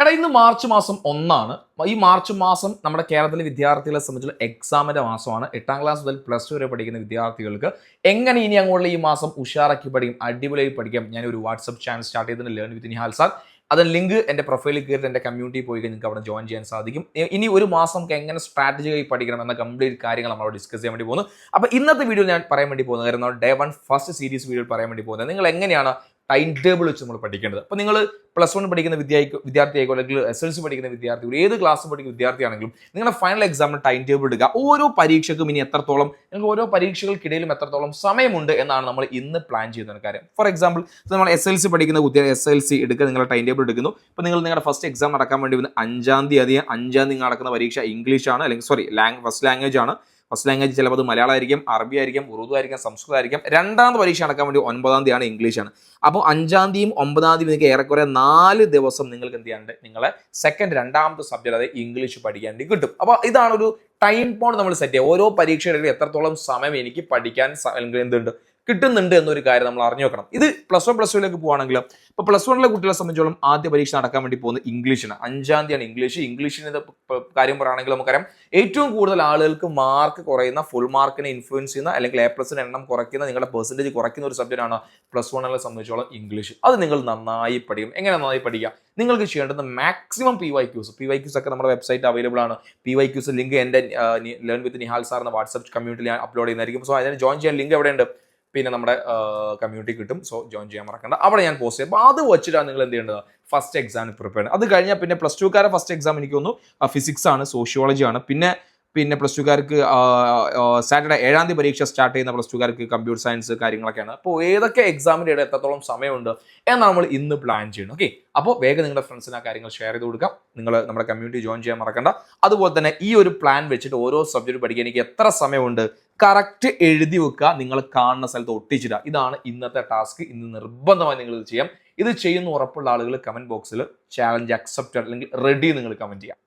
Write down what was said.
എടാ ഇന്ന് മാർച്ച് മാസം 1 ഈ മാർച്ച് മാസം നമ്മുടെ കേരളത്തിലെ വിദ്യാർത്ഥികളെ സംബന്ധിച്ചുള്ള എക്സാമിന്റെ മാസമാണ്. 8ാം ക്ലാസ് മുതൽ +2 വരെ പഠിക്കുന്ന വിദ്യാർത്ഥികൾക്ക് എങ്ങനെ ഇനി അങ്ങോട്ടുള്ള ഈ മാസം ഉഷാറാക്കി പഠിക്കും, അടിപൊളിയായി പഠിക്കാം. ഞാൻ ഒരു വാട്സ്ആപ്പ് ചാനൽ സ്റ്റാർട്ട് ചെയ്തിട്ടുണ്ട്, ലേൺ വിത്ത് നിഹാൽ സാർ. അതിന് ലിങ്ക് എൻ്റെ പ്രൊഫൈലിൽ കയറിയിട്ട് എൻ്റെ കമ്മ്യൂണിറ്റി പോയി നിങ്ങൾക്ക് അവിടെ ജോയിൻ ചെയ്യാൻ സാധിക്കും. ഇനി ഒരു മാസം നമുക്ക് എങ്ങനെ സ്ട്രാറ്റജിയായി പഠിക്കണം എന്ന കംപ്ലീറ്റ് കാര്യങ്ങൾ നമ്മൾ ഡിസ്കസ് ചെയ്യാൻ വേണ്ടി പോകുന്നു. അപ്പോൾ ഇന്നത്തെ വീഡിയോ ഞാൻ പറയാൻ വേണ്ടി പോകുന്നത് കാരണം ഡേ 1 ഫസ്റ്റ് സീരീസ് വീഡിയോ പറയാൻ വേണ്ടി പോകുന്നത് നിങ്ങൾ എങ്ങനെയാണ് ടൈം ടേബിൾ വെച്ച് നമ്മൾ പഠിക്കേണ്ടത്. അപ്പോൾ നിങ്ങൾ +1 പഠിക്കുന്ന വിദ്യാർത്ഥിയായിക്കോ അല്ലെങ്കിൽ SLC പഠിക്കുന്ന വിദ്യാർത്ഥി, ഏത് ക്ലാസ് പഠിക്കുന്ന വിദ്യാർത്ഥിയാണെങ്കിലും നിങ്ങളുടെ ഫൈനൽ എക്സാമിന് ടൈം ടേബിൾ എടുക്കുക. ഓരോ പരീക്ഷയ്ക്കും ഇനി എത്രത്തോളം, നിങ്ങൾക്ക് ഓരോ പരീക്ഷകൾക്കിടയിലും എത്രത്തോളം സമയമുണ്ട് എന്നാണ് നമ്മൾ ഇന്ന് പ്ലാൻ ചെയ്യുന്ന കാര്യം. ഫോർ എക്സാമ്പിൾ, നമ്മൾ SLC പഠിക്കുന്ന SLC എടുക്കുക, നിങ്ങളുടെ ടൈം ടേബിൾ എടുക്കുന്നു. ഇപ്പോൾ നിങ്ങൾ നിങ്ങളുടെ ഫസ്റ്റ് എക്സാം നടക്കാൻ വേണ്ടി വന്ന് 5ാം തീയതി നടക്കുന്ന പരീക്ഷ ഇംഗ്ലീഷാണ്, അല്ലെങ്കിൽ ഫസ്റ്റ് ലാംഗ്വേജ് ആണ്. ഫസ്റ്റ് ലാംഗ്വേജ് ചിലപ്പോൾ അത് മലയാളം ആയിരിക്കും, അറബി ആയിരിക്കും, ഉറുദു ആയിരിക്കും, സംസ്കൃതം ആയിരിക്കും. രണ്ടാമത്തെ പരീക്ഷ നടക്കാൻ വേണ്ടി 9ാം തീയതിയാണ്, ഇംഗ്ലീഷാണ്. അപ്പോൾ 5ാം തീയതിയും 9ാം തീയതി നിങ്ങൾക്ക് ഏറെക്കുറെ 4 ദിവസം നിങ്ങൾക്ക് എന്ത് ചെയ്യാണ്ട് നിങ്ങളെ രണ്ടാമത്തെ സബ്ജക്റ്റ് അതായത് ഇംഗ്ലീഷ് പഠിക്കാൻ വേണ്ടി കിട്ടും. അപ്പോൾ ഇതാണ് ഒരു ടൈം പോയിന്റ് നമ്മൾ സെറ്റ് ചെയ്യുക. ഓരോ പരീക്ഷയുടെ എത്രത്തോളം സമയം എനിക്ക് പഠിക്കാൻ അല്ലെങ്കിൽ എന്തുണ്ട് കിട്ടുന്നുണ്ട് എന്നൊരു കാര്യം നമ്മൾ അറിഞ്ഞു വെക്കണം. ഇത് +1 +2ലേക്ക് പോകുകയാണെങ്കിൽ ഇപ്പോൾ +1ലെ കുട്ടികളെ സംബന്ധിച്ചോളം ആദ്യ പരീക്ഷ നടക്കാൻ വേണ്ടി പോകുന്നത് ഇംഗ്ലീഷിന്. 5ാം തീയതിയാണ് ഇംഗ്ലീഷിന് കാര്യം പറയുകയാണെങ്കിൽ നമുക്കറിയാം ഏറ്റവും കൂടുതൽ ആളുകൾക്ക് മാർക്ക് കുറയുന്ന, ഫുൾ മാർക്കിനെ ഇൻഫ്ലുവൻസ് ചെയ്യുന്ന അല്ലെങ്കിൽ A+ന്റെ എണ്ണം കുറയ്ക്കുന്ന, നിങ്ങളുടെ പെർസെൻറ്റേജ് കുറയ്ക്കുന്ന ഒരു സബ്ജക്റ്റാണ് +1നെ സംബന്ധിച്ചോളം ഇംഗ്ലീഷ്. അത് നിങ്ങൾ നന്നായി പഠിക്കും. എങ്ങനെ നന്നായി പഠിക്കുക? നിങ്ങൾക്ക് ചെയ്യേണ്ടത് മാക്സിമം PYQs ഒക്കെ നമ്മുടെ വെബ്സൈറ്റ് അവൈലബിൾ ആണ്. PYQs ലിങ്ക് എൻ്റെ ലേൺ വിത്ത് നിഹാൽ സാർ എന്ന വാട്സ്ആപ്പ് കമ്മ്യൂണിറ്റിയിൽ ഞാൻ അപ്ലോഡ് ചെയ്യുന്നതായിരിക്കും. സോ അതിന് ജോയിൻ ചെയ്യാൻ ലിങ്ക് എവിടെയുണ്ട്? പിന്നെ നമ്മുടെ കമ്മ്യൂണിറ്റി കിട്ടും. സോ ജോയിൻ ചെയ്യാൻ മറക്കണ്ട, അവിടെ ഞാൻ പോസ്റ്റ് ചെയ്യും. അപ്പോൾ അത് വെച്ചിട്ടാണ് നിങ്ങൾ എന്ത് ചെയ്യേണ്ടത്? ഫസ്റ്റ് എക്സാമിന് പ്രിപ്പയർ ചെയ്യണം. അത് കഴിഞ്ഞാൽ പിന്നെ +2കാരെ ഫസ്റ്റ് എക്സാം എനിക്ക് തോന്നുന്നു ഫിസിക്സ് ആണ്, സോഷ്യോളജി ആണ്. പിന്നെ +2കാർക്ക് സാറ്റർഡേ 7ാം തീയതി പരീക്ഷ സ്റ്റാർട്ട് ചെയ്യുന്ന +2കാർക്ക് കമ്പ്യൂട്ടർ സയൻസ് കാര്യങ്ങളൊക്കെയാണ്. അപ്പോൾ ഏതൊക്കെ എക്സാമിൻ്റെ ഇടയിൽ എത്രത്തോളം സമയമുണ്ട് എന്നാണ് നമ്മൾ ഇന്ന് പ്ലാൻ ചെയ്യുന്നത്. ഓക്കെ, അപ്പോൾ വേഗം നിങ്ങളുടെ ഫ്രണ്ട്സിന് ആ കാര്യങ്ങൾ ഷെയർ ചെയ്ത് കൊടുക്കാം. നിങ്ങൾ നമ്മുടെ കമ്മ്യൂണിറ്റി ജോയിൻ ചെയ്യാൻ മറക്കണ്ട. അതുപോലെ തന്നെ ഈ ഒരു പ്ലാൻ വെച്ചിട്ട് ഓരോ സബ്ജക്റ്റ് പഠിക്കാൻ എനിക്ക് എത്ര സമയമുണ്ട് കറക്റ്റ് എഴുതി വെക്കുക, നിങ്ങൾ കാണുന്ന സ്ഥലത്ത് ഒട്ടിച്ചിടുക. ഇതാണ് ഇന്നത്തെ ടാസ്ക്. ഇന്ന് നിർബന്ധമായി നിങ്ങൾ ഇത് ചെയ്യാം. ഇത് ചെയ്യുന്ന ഉറപ്പുള്ള ആളുകൾ കമന്റ് ബോക്സിൽ ചാലഞ്ച് അക്സെപ്റ്റഡ് അല്ലെങ്കിൽ റെഡി നിങ്ങൾ കമന്റ് ചെയ്യാം.